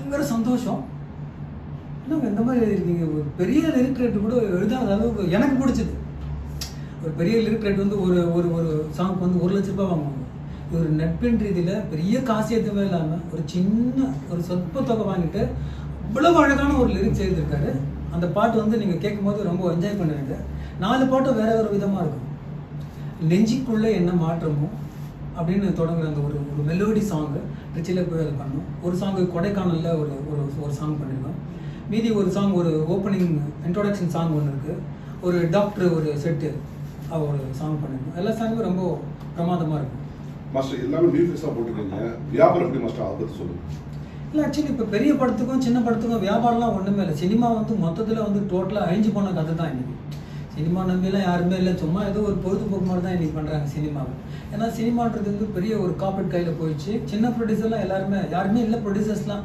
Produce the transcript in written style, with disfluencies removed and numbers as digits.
பயங்கர சந்தோஷம். என்னங்க இந்த மாதிரி எழுதியிருக்கீங்க, ஒரு பெரிய லிரிக் ரைட் கூட எழுதாத அளவுக்கு எனக்கு பிடிச்சது. ஒரு பெரிய லிரிக் ரைட் வந்து ஒரு ஒரு ஒரு சாங்க்கு வந்து 1 லட்ச ரூபாய் வாங்குவாங்க. இவர் நட்பின் ரீதியில் பெரிய காசு எதுவுமே இல்லாமல் ஒரு சின்ன ஒரு சொற்ப தொகை வாங்கிட்டு இவ்வளவு அழகான ஒரு லிரிக்ஸ் எழுதியிருக்காரு. அந்த பாட்டு வந்து நீங்கள் கேட்கும்போது ரொம்ப என்ஜாய் பண்ணுவீங்க. 4 பாட்டும் வேற ஒரு விதமாக இருக்கும். நெஞ்சிக்குள்ளே என்ன மாற்றமோ அப்படின்னு தொடங்குற அந்த ஒரு ஒரு மெலோடி சாங்கு ரிச்சியில் போய் அது பண்ணோம். ஒரு சாங்கு கொடைக்கானலில் ஒரு ஒரு சாங் பண்ணியிருக்கோம். மீதி ஒரு சாங் ஒரு ஓப்பனிங் இன்ட்ரோடக்ஷன் சாங் ஒன்று இருக்குது. ஒரு டாக்டர் ஒரு செட்டு ஒரு சாங் பண்ணியிருக்கோம். எல்லா சாங்குமே ரொம்ப பிரமாதமாக இருக்கும். மாஸ்டர் எல்லாமே நியூ ஃபேஸாக போட்டுருக்கீங்க. வியாபாரம் எப்படி மாஸ்டர் அதை பற்றி சொல்லுங்கள். இல்லை ஆக்சுவலி இப்போ பெரிய படத்துக்கும் சின்ன படத்துக்கும் வியாபாரம்லாம் ஒன்றுமே இல்லை. சினிமா வந்து மொத்தத்தில் வந்து டோட்டலாக அழிஞ்சு போன கதை தான் இன்றைக்கி. சினிமா நம்பியெல்லாம் யாருமே இல்லை. சும்மா ஏதோ ஒரு பொழுதுபோக்கு மாதிரி தான் இன்றைக்கி பண்ணுறாங்க சினிமாவை. ஏன்னா சினிமான்றது வந்து பெரிய ஒரு கார்பரேட் கையில் போயிடுச்சு. சின்ன ப்ரொடியூசர்லாம் யாருமே இல்லை. ப்ரொடியூசர்ஸ்லாம்